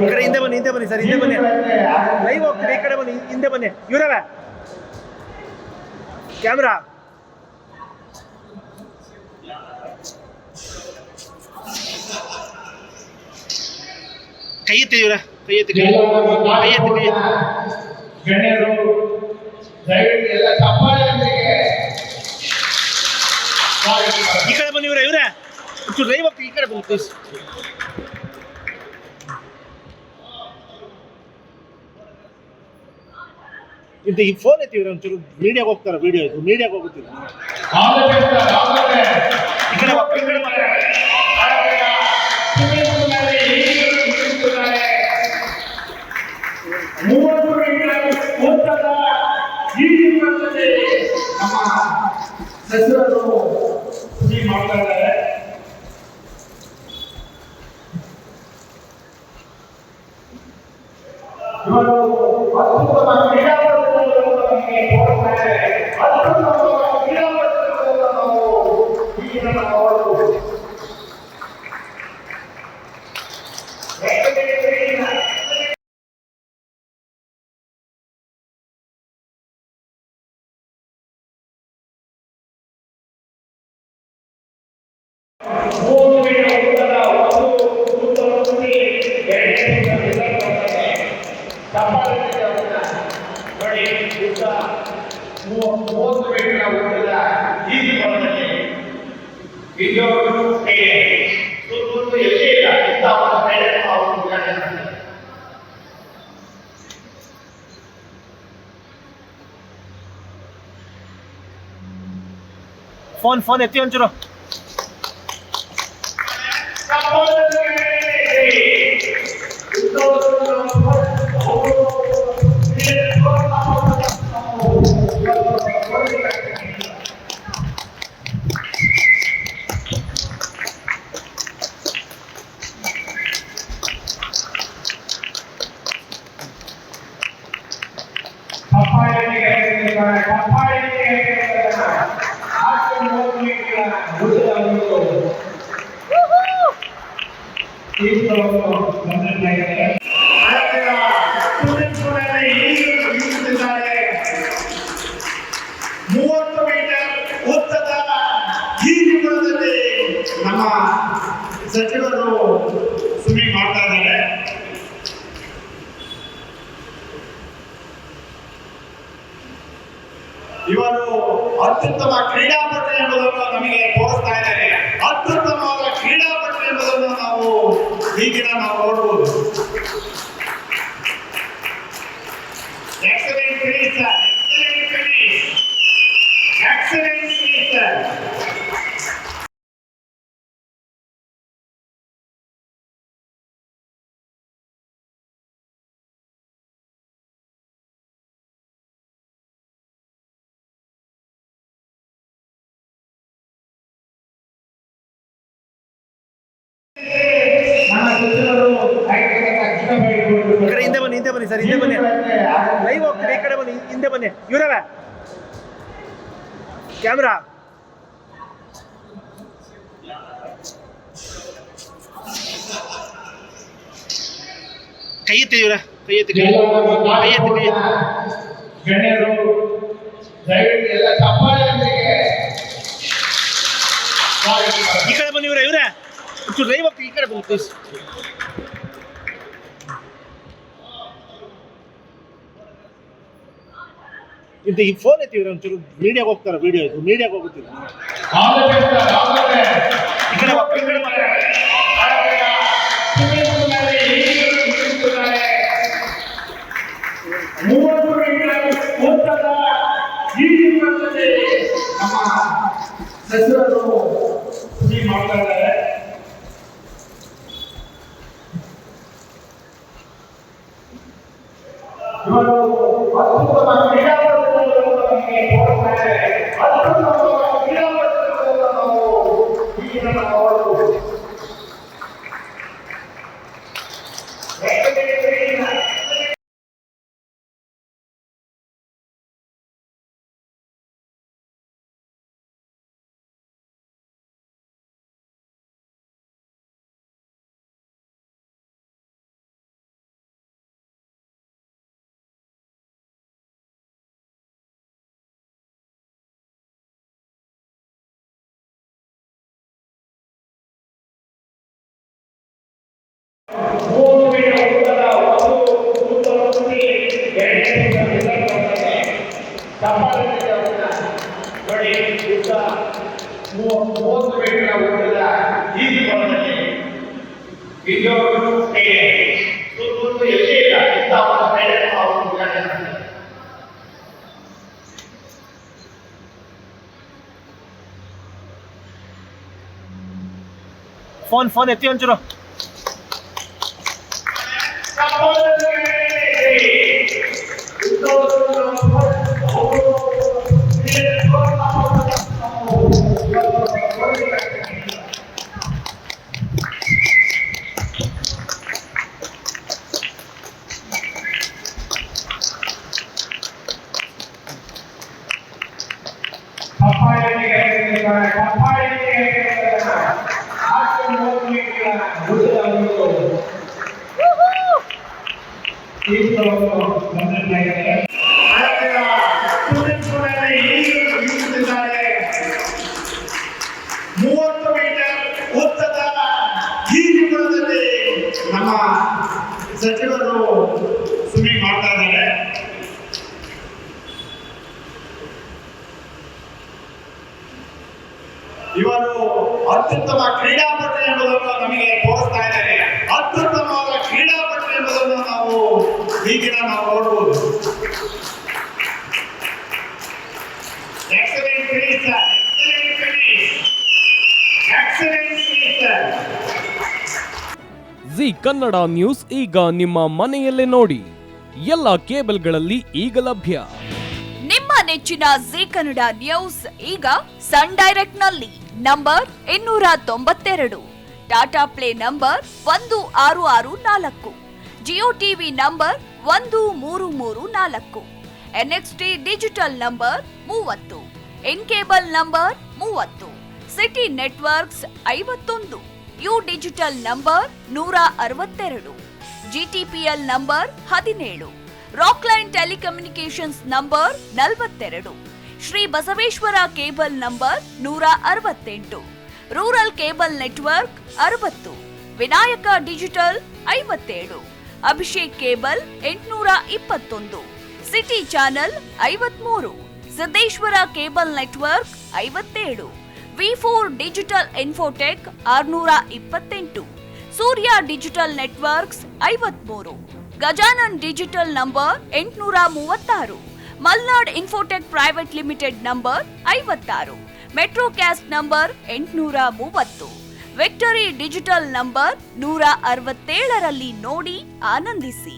ಈ ಕಡೆ ಹಿಂದೆ ಬನ್ನಿ ಸರ್, ಹಿಂದೆ ಬನ್ನಿ. ಲೈವ್ ಹೋಗ್ತೀರಿ, ಈ ಕಡೆ ಬನ್ನಿ, ಹಿಂದೆ ಬನ್ನಿ. ಇವರವೇ ಕ್ಯಾಮ್ರಾ. ಕೈ ಎತ್ತಿ ಇವರ, ಕೈ ಎತ್ತಿ, ಕೈ ಎತ್ತಿ. ಗಣ್ಯರು ದಯವಿಟ್ಟು ಎಲ್ಲ ಚಪ್ಪಾಳೆಯೊಂದಿಗೆ ಈ ಕಡೆ ಬನ್ನಿ ಇವರೇ ಒಂಚೂರು ಲೈವ್ ಹೋಗ್ತೀವಿ, ಈ ಕಡೆ ಬನ್ನಿ ಪ್ಲೀಸ್. ಇದು ಈ ಫೋನ್ ಎತ್ತಿವ್ರೆ ಒಂಚೂರು, ಮೀಡಿಯಾಗೆ ಹೋಗ್ತಾರೆ, ಮೀಡಿಯಾಗೆ ಹೋಗುತ್ತೀವಿ. ಈ ಕಡೆ ನಮ್ಮ ಸಚಿವರು ಮಾಡ್ತಾ ಇದ್ದಾರೆ. ಇವರು ಅದ್ಭುತವಾದ ಕ್ರೀಡಾಪಟುಗಳನ್ನು ನಮಗೆ ತೋರಿಸ್ತಾ ಇದ್ದಾರೆ. ಅದ್ಭುತವಾದ ಕ್ರೀಡಾಪಟುಗಳನ್ನು ನಾವು ಈಗ ನೋಡಬಹುದು. ಫೋನ್ ಎತ್ತಿ ಒಂಚೂರು. ನಮ್ಮ ಸಚಿವರು ಸ್ವಿಮ್ಮಿಂಗ್ ಮಾಡ್ತಾ ಇದ್ದಾರೆ. ಇವರು ಅತ್ಯುತ್ತಮ ಕ್ರೀಡಾಪಟು ಎಂಬುದನ್ನು ನಮಗೆ ತೋರಿಸ್ತಾ ಇದ್ದಾರೆ. ಅತ್ಯುತ್ತಮವಾದ ಕ್ರೀಡಾಪಟು ಎಂಬುದನ್ನು ನಾವು ಈಗಿನ ನಾವು ನೋಡಬಹುದು. Excellent finish sir, excellent finish, excellent finish sir. ಈ ಕಡೆ ಹಿಂದೆ ಬನ್ನಿ ಸರ್, ಹಿಂದೆ ಬನ್ನಿ. ಲೈವ್ ಹೋಗ್ತೀರಿ, ಈ ಕಡೆ ಬನ್ನಿ, ಹಿಂದೆ ಬನ್ನಿ. ಇವರವೇ ಕ್ಯಾಮ್ರಾ. ಕೈ ಎತ್ತಿ ಇವರ, ಕೈ ಎತ್ತಿ, ಕೈ ಎತ್ತಿ. ಗಣ್ಯರು ದಯವಿಟ್ಟು ಎಲ್ಲ ಚಪ್ಪಾಳೆಯೊಂದಿಗೆ ಈ ಕಡೆ ಬನ್ನಿ ಇವರೇ ಒಂಚೂರು ಲೈವ್ ಹೋಗ್ತೀವಿ, ಈ ಕಡೆ ಬನ್ನಿ ಪ್ಲೀಸ್. ಇದು ಈ ಫೋನ್ ಎತ್ತಿವ್ರೆ ಒಂಚೂರು, ಮೀಡಿಯಾಗೆ ಹೋಗ್ತಾರೆ, ಮೀಡಿಯಾಗೆ ಹೋಗುತ್ತೀವಿ. ಈ ಕಡೆ ನಮ್ಮ ಸಚಿವರು ಮಾಡ್ತಾ ಇದ್ದಾರೆ. ಇವರು ಅದ್ಭುತವಾದ ಕ್ರೀಡಾಪಟುಗಳನ್ನು ನಮಗೆ ತೋರಿಸ್ತಾ ಇದ್ದಾರೆ. ಅದ್ಭುತವಾದ ಕ್ರೀಡಾಪಟುಗಳನ್ನು ನಾವು ಈಗಿನ ನೋಡಬಹುದು. ನೋಡಿ ಉದ್ದ 30 ಮೀಟರ್ ಉದ್ದದ ಈಜುಕೊಳದಲ್ಲಿ ಇಂಡೋರ್ ಸ್ಟೇಡಿಯಂ ಸುತ್ತಮುತ್ತ ಎಲ್ಲೇ ಇಲ್ಲ ಇಂಥ ಒಂದು ಸ್ಟೇಡಿಯಂ ಅವರು ಉದ್ಘಾಟನೆ ಮಾಡಿದ್ದಾರೆ. ಫೋನ್ ಎತ್ತಿ ಒಂಚೂರು. ನಮ್ಮ ಸಚಿವರು ಸ್ವಿಮ್ಮಿಂಗ್ ಮಾಡ್ತಾ ಇದ್ದಾರೆ. ಇವರು ಅತ್ಯುತ್ತಮ ಕ್ರೀಡಾಪಟು ಎಂಬುದನ್ನು ನಮಗೆ ತೋರಿಸ್ತಾ ಇದ್ದಾರೆ. ಅತ್ಯುತ್ತಮವಾದ ಕ್ರೀಡಾಪಟು ಎಂಬುದನ್ನು ನಾವು ಈ ದಿನ ನಾವು ನೋಡಬಹುದು. Excellent finish sir, excellent finish, excellent finish sir. G Kannada news ಈಗ ನಿಮ್ಮ ಮನೆಯಲ್ಲೇ ನೋಡಿ. ಎಲ್ಲ ಕೇಬಲ್ಗಳಲ್ಲಿ ಈಗ ಲಭ್ಯ. ನಿಮ್ಮ ನೆಚ್ಚಿನ ಜಿ ಕನ್ನಡ ನ್ಯೂಸ್ ಈಗ ಸನ್ ಡೈರೆಕ್ಟ್ ನಲ್ಲಿ number 292, Tata Play number 1664, Jio TV number 1334, NXT digital number 30, N cable number 30, Siti networks 51, U digital number 162, GTPL number 17, Rockline telecommunications number 42, Shri Basaveshwara cable number 168, rural cable network 60, Vinayaka digital 57, Abhishek cable 821, City channel 53, Siddeshwara cable network 57, ವಿ4 digital infotech 628, Surya digital networks 53, Gajanan digital number 836, Malnad infotech private limited number 56, Metrocast number 830, Victory digital number 167ರಲ್ಲಿ ನೋಡಿ ಆನಂದಿಸಿ.